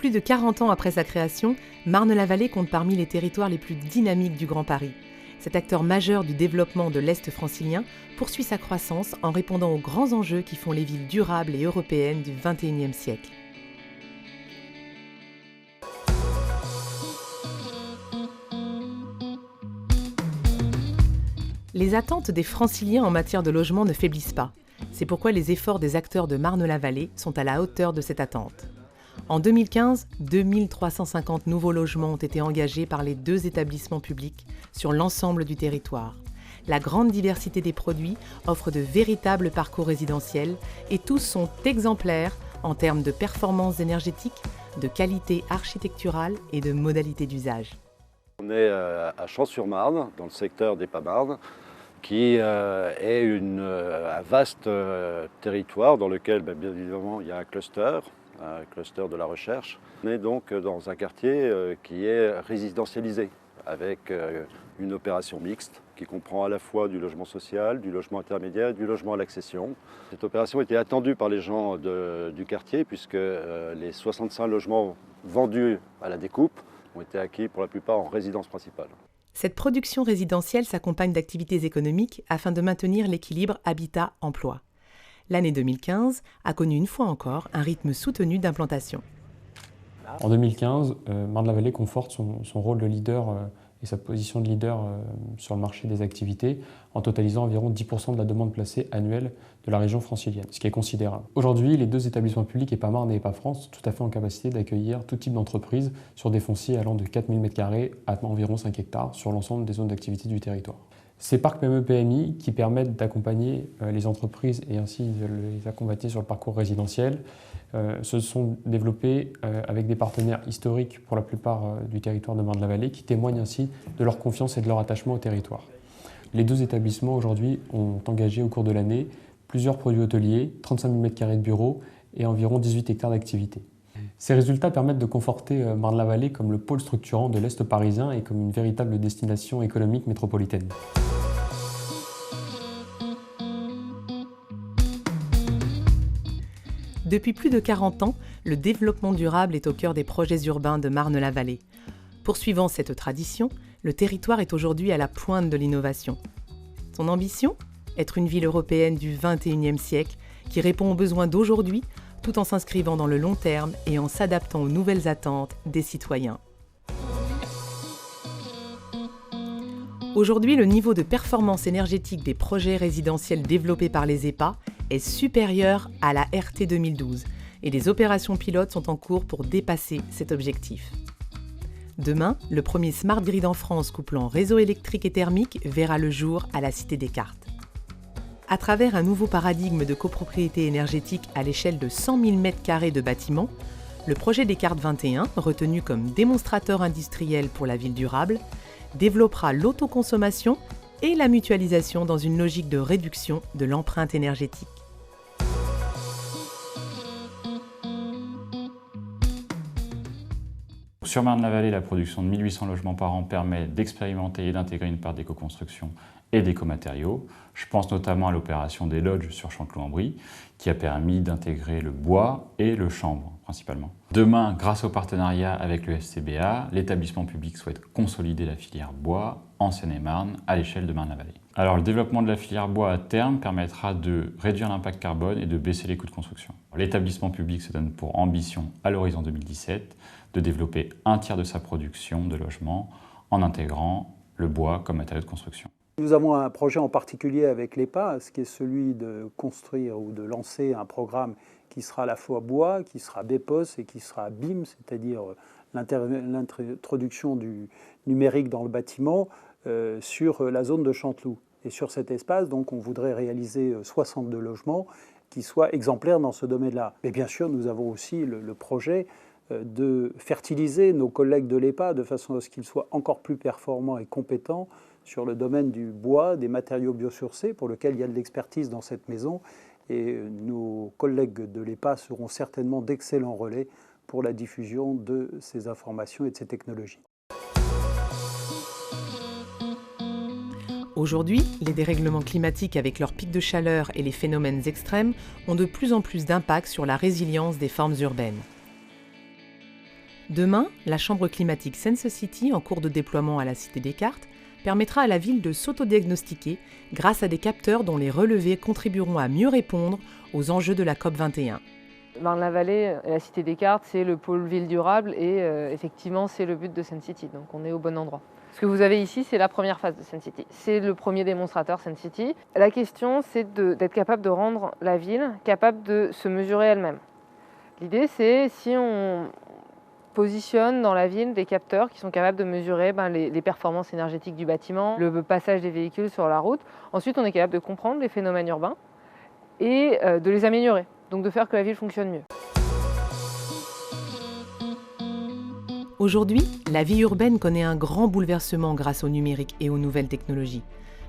Plus de 40 ans après sa création, Marne-la-Vallée compte parmi les territoires les plus dynamiques du Grand Paris. Cet acteur majeur du développement de l'Est francilien poursuit sa croissance en répondant aux grands enjeux qui font les villes durables et européennes du XXIe siècle. Les attentes des Franciliens en matière de logement ne faiblissent pas. C'est pourquoi les efforts des acteurs de Marne-la-Vallée sont à la hauteur de cette attente. En 2015, 2350 nouveaux logements ont été engagés par les 2 établissements publics sur l'ensemble du territoire. La grande diversité des produits offre de véritables parcours résidentiels et tous sont exemplaires en termes de performance énergétique, de qualité architecturale et de modalités d'usage. On est à Champs-sur-Marne, dans le secteur des Pas-Marne, qui est un vaste territoire dans lequel, bien évidemment, il y a un cluster de la recherche. On est donc dans un quartier qui est résidentialisé, avec une opération mixte qui comprend à la fois du logement social, du logement intermédiaire et du logement à l'accession. Cette opération était attendue par les gens du quartier, puisque les 65 logements vendus à la découpe ont été acquis pour la plupart en résidence principale. Cette production résidentielle s'accompagne d'activités économiques afin de maintenir l'équilibre habitat-emploi. L'année 2015 a connu une fois encore un rythme soutenu d'implantation. En 2015, Marne-la-Vallée conforte son rôle de leader et sa position de leader sur le marché des activités en totalisant environ 10% de la demande placée annuelle de la région francilienne, ce qui est considérable. Aujourd'hui, les 2 établissements publics, EPA-Marne et EPA-France, sont tout à fait en capacité d'accueillir tout type d'entreprise sur des fonciers allant de 4000 m² à environ 5 hectares sur l'ensemble des zones d'activité du territoire. Ces parcs PME-PMI qui permettent d'accompagner les entreprises et ainsi de les accompagner sur le parcours résidentiel se sont développés avec des partenaires historiques pour la plupart du territoire de Marne-la-Vallée qui témoignent ainsi de leur confiance et de leur attachement au territoire. Les 2 établissements aujourd'hui ont engagé au cours de l'année plusieurs produits hôteliers, 35 000 m² de bureaux et environ 18 hectares d'activité. Ces résultats permettent de conforter Marne-la-Vallée comme le pôle structurant de l'Est parisien et comme une véritable destination économique métropolitaine. Depuis plus de 40 ans, le développement durable est au cœur des projets urbains de Marne-la-Vallée. Poursuivant cette tradition, le territoire est aujourd'hui à la pointe de l'innovation. Son ambition ? Être une ville européenne du XXIe siècle qui répond aux besoins d'aujourd'hui tout en s'inscrivant dans le long terme et en s'adaptant aux nouvelles attentes des citoyens. Aujourd'hui, le niveau de performance énergétique des projets résidentiels développés par les EPA est supérieur à la RT 2012 et des opérations pilotes sont en cours pour dépasser cet objectif. Demain, le premier Smart Grid en France couplant réseau électrique et thermique verra le jour à la Cité des Cartes. À travers un nouveau paradigme de copropriété énergétique à l'échelle de 100 000 m² de bâtiments, le projet des Cartes 21, retenu comme démonstrateur industriel pour la ville durable, développera l'autoconsommation et la mutualisation dans une logique de réduction de l'empreinte énergétique. Sur Marne-la-Vallée, la production de 1800 logements par an permet d'expérimenter et d'intégrer une part d'éco-construction et d'éco-matériaux. Je pense notamment à l'opération des lodges sur Chanteloup-en-Brie, qui a permis d'intégrer le bois et le chanvre principalement. Demain, grâce au partenariat avec le FCBA, l'établissement public souhaite consolider la filière bois en Seine-et-Marne à l'échelle de Marne-la-Vallée. Alors le développement de la filière bois à terme permettra de réduire l'impact carbone et de baisser les coûts de construction. L'établissement public se donne pour ambition à l'horizon 2017 de développer un tiers de sa production de logements en intégrant le bois comme matériau de construction. Nous avons un projet en particulier avec l'EPA, ce qui est celui de construire ou de lancer un programme qui sera à la fois bois, qui sera BEPOS et qui sera BIM, c'est-à-dire l'introduction du numérique dans le bâtiment sur la zone de Chanteloup. Et sur cet espace, donc, on voudrait réaliser 62 logements qui soient exemplaires dans ce domaine-là. Mais bien sûr, nous avons aussi le projet de fertiliser nos collègues de l'EPA de façon à ce qu'ils soient encore plus performants et compétents sur le domaine du bois, des matériaux biosourcés, pour lequel il y a de l'expertise dans cette maison. Et nos collègues de l'EPA seront certainement d'excellents relais pour la diffusion de ces informations et de ces technologies. Aujourd'hui, les dérèglements climatiques avec leurs pics de chaleur et les phénomènes extrêmes ont de plus en plus d'impact sur la résilience des formes urbaines. Demain, la chambre climatique Sense City, en cours de déploiement à la Cité Descartes, permettra à la ville de s'autodiagnostiquer grâce à des capteurs dont les relevés contribueront à mieux répondre aux enjeux de la COP21. Marne-la-Vallée et la Cité Descartes, c'est le pôle ville durable et effectivement, c'est le but de Sense City, donc on est au bon endroit. Ce que vous avez ici, c'est la première phase de Sense City. C'est le premier démonstrateur Sense City. La question, c'est d'être capable de rendre la ville capable de se mesurer elle-même. L'idée, c'est si on positionne dans la ville des capteurs qui sont capables de mesurer les performances énergétiques du bâtiment, le passage des véhicules sur la route. Ensuite, on est capable de comprendre les phénomènes urbains et de les améliorer, donc de faire que la ville fonctionne mieux. Aujourd'hui, la vie urbaine connaît un grand bouleversement grâce au numérique et aux nouvelles technologies.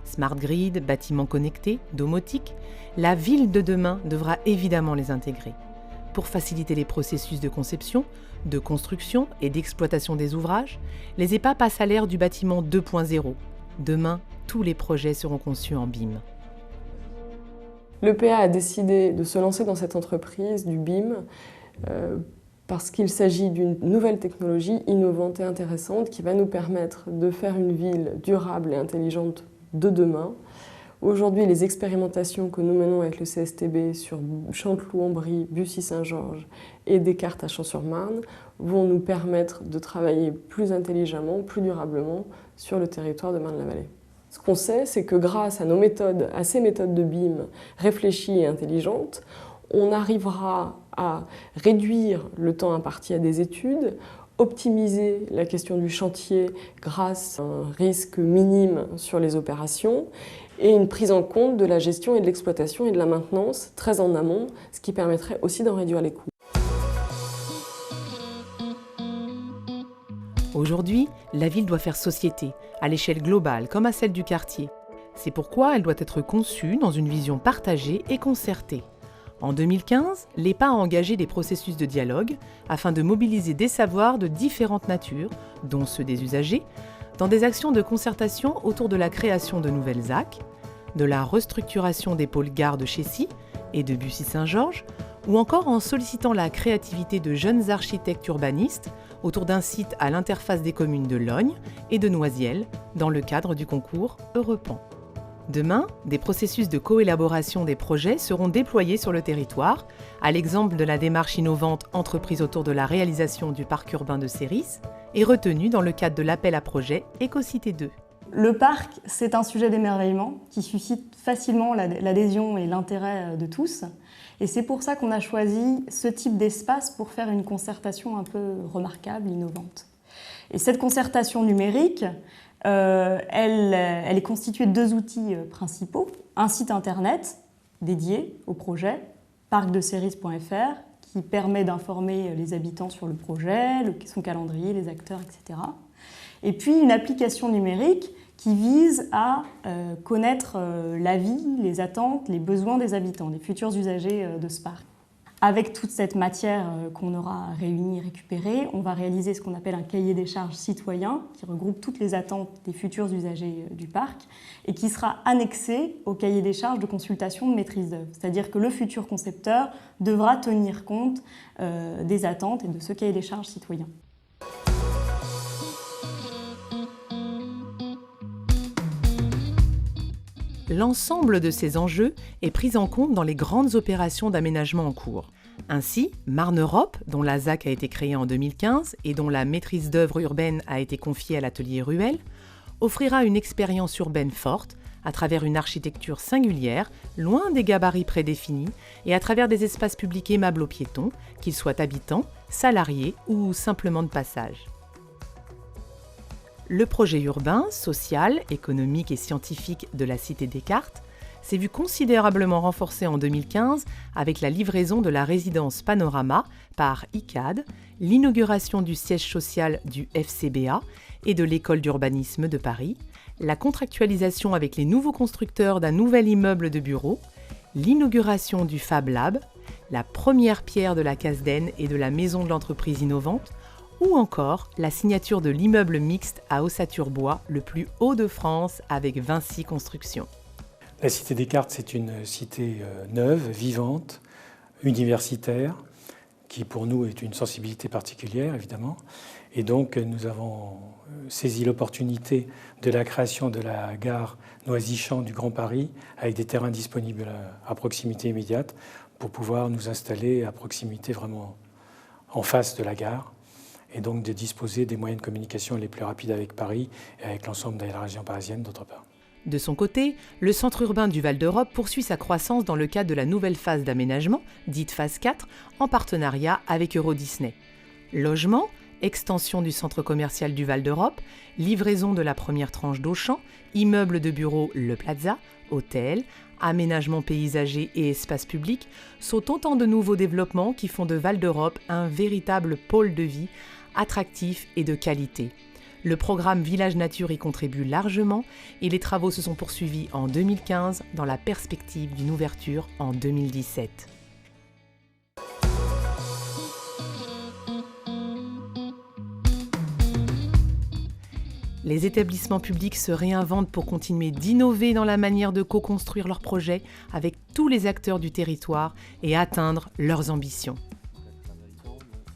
Smart grid, bâtiments connectés, domotique, la ville de demain devra évidemment les intégrer. Pour faciliter les processus de conception, de construction et d'exploitation des ouvrages, les EPA passent à l'ère du bâtiment 2.0. Demain, tous les projets seront conçus en BIM. L'EPA a décidé de se lancer dans cette entreprise du BIM parce qu'il s'agit d'une nouvelle technologie innovante et intéressante qui va nous permettre de faire une ville durable et intelligente de demain. Aujourd'hui, les expérimentations que nous menons avec le CSTB sur Chanteloup-en-Brie, Bussy-Saint-Georges et Descartes à Champs-sur-Marne vont nous permettre de travailler plus intelligemment, plus durablement sur le territoire de Marne-la-Vallée. Ce qu'on sait, c'est que grâce à ces méthodes de BIM réfléchies et intelligentes, on arrivera à réduire le temps imparti à des études, optimiser la question du chantier grâce à un risque minime sur les opérations et une prise en compte de la gestion et de l'exploitation et de la maintenance très en amont, ce qui permettrait aussi d'en réduire les coûts. Aujourd'hui, la ville doit faire société, à l'échelle globale comme à celle du quartier. C'est pourquoi elle doit être conçue dans une vision partagée et concertée. En 2015, l'EPA a engagé des processus de dialogue afin de mobiliser des savoirs de différentes natures, dont ceux des usagers, dans des actions de concertation autour de la création de nouvelles ZAC, de la restructuration des pôles gares de Chécy et de Bussy-Saint-Georges, ou encore en sollicitant la créativité de jeunes architectes urbanistes autour d'un site à l'interface des communes de Lognes et de Noisiel, dans le cadre du concours Europan. Demain, des processus de coélaboration des projets seront déployés sur le territoire, à l'exemple de la démarche innovante entreprise autour de la réalisation du parc urbain de Céris et retenue dans le cadre de l'appel à projet Écocité 2. Le parc, c'est un sujet d'émerveillement qui suscite facilement l'adhésion et l'intérêt de tous. Et c'est pour ça qu'on a choisi ce type d'espace pour faire une concertation un peu remarquable, innovante. Et cette concertation numérique, elle est constituée de deux outils principaux. Un site internet dédié au projet, parcdeceris.fr, qui permet d'informer les habitants sur le projet, son calendrier, les acteurs, etc. Et puis une application numérique qui vise à connaître la vie, les attentes, les besoins des habitants, des futurs usagers de ce parc. Avec toute cette matière qu'on aura réunie et récupérée, on va réaliser ce qu'on appelle un cahier des charges citoyen qui regroupe toutes les attentes des futurs usagers du parc et qui sera annexé au cahier des charges de consultation de maîtrise d'œuvre. C'est-à-dire que le futur concepteur devra tenir compte des attentes et de ce cahier des charges citoyen. L'ensemble de ces enjeux est pris en compte dans les grandes opérations d'aménagement en cours. Ainsi, Marne Europe, dont la ZAC a été créée en 2015 et dont la maîtrise d'œuvre urbaine a été confiée à l'atelier Ruel, offrira une expérience urbaine forte à travers une architecture singulière, loin des gabarits prédéfinis et à travers des espaces publics aimables aux piétons, qu'ils soient habitants, salariés ou simplement de passage. Le projet urbain, social, économique et scientifique de la Cité Descartes s'est vu considérablement renforcé en 2015 avec la livraison de la résidence Panorama par ICAD, l'inauguration du siège social du FCBA et de l'École d'urbanisme de Paris, la contractualisation avec les nouveaux constructeurs d'un nouvel immeuble de bureaux, l'inauguration du Fab Lab, la première pierre de la Casd'En et de la Maison de l'entreprise innovante, ou encore la signature de l'immeuble mixte à Ossature-Bois, le plus haut de France avec Vinci Construction. La Cité Descartes, c'est une cité neuve, vivante, universitaire, qui pour nous est une sensibilité particulière, évidemment. Et donc, nous avons saisi l'opportunité de la création de la gare Noisy-Champs du Grand Paris, avec des terrains disponibles à proximité immédiate, pour pouvoir nous installer à proximité vraiment en face de la gare, et donc de disposer des moyens de communication les plus rapides avec Paris et avec l'ensemble de la région parisienne d'autre part. De son côté, le centre urbain du Val d'Europe poursuit sa croissance dans le cadre de la nouvelle phase d'aménagement, dite phase 4, en partenariat avec Eurodisney. Logement, extension du centre commercial du Val d'Europe, livraison de la première tranche d'Auchan, immeuble de bureaux Le Plaza, hôtel, aménagement paysager et espace public sont autant de nouveaux développements qui font de Val d'Europe un véritable pôle de vie, attractif et de qualité. Le programme Village Nature y contribue largement et les travaux se sont poursuivis en 2015 dans la perspective d'une ouverture en 2017. Les établissements publics se réinventent pour continuer d'innover dans la manière de co-construire leurs projets avec tous les acteurs du territoire et atteindre leurs ambitions.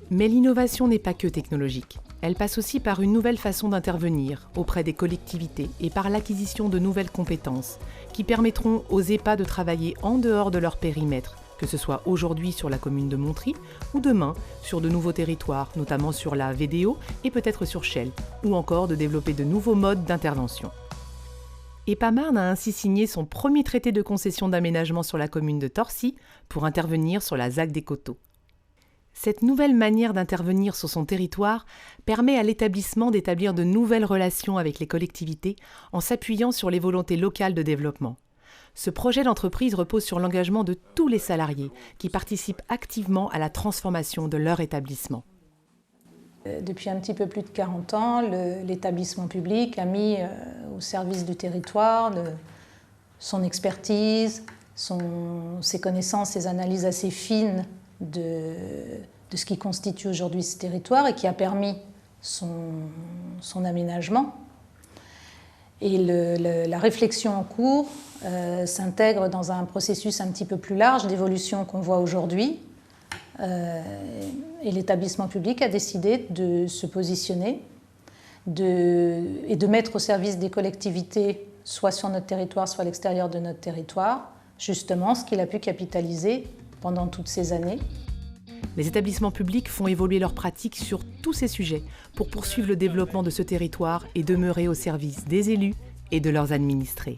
Mais l'innovation n'est pas que technologique. Elle passe aussi par une nouvelle façon d'intervenir auprès des collectivités et par l'acquisition de nouvelles compétences qui permettront aux EHPAD de travailler en dehors de leur périmètre, que ce soit aujourd'hui sur la commune de Montry ou demain sur de nouveaux territoires, notamment sur la VDO et peut-être sur Chelles, ou encore de développer de nouveaux modes d'intervention. EPAMarne a ainsi signé son premier traité de concession d'aménagement sur la commune de Torcy pour intervenir sur la ZAC des Coteaux. Cette nouvelle manière d'intervenir sur son territoire permet à l'établissement d'établir de nouvelles relations avec les collectivités en s'appuyant sur les volontés locales de développement. Ce projet d'entreprise repose sur l'engagement de tous les salariés qui participent activement à la transformation de leur établissement. Depuis un petit peu plus de 40 ans, l'établissement public a mis au service du territoire son expertise, ses connaissances, ses analyses assez fines de ce qui constitue aujourd'hui ce territoire et qui a permis son aménagement. Et la réflexion en cours s'intègre dans un processus un petit peu plus large d'évolution qu'on voit aujourd'hui. Et l'établissement public a décidé de se positionner et de mettre au service des collectivités, soit sur notre territoire, soit à l'extérieur de notre territoire, justement ce qu'il a pu capitaliser pendant toutes ces années. Les établissements publics font évoluer leurs pratiques sur tous ces sujets pour poursuivre le développement de ce territoire et demeurer au service des élus et de leurs administrés.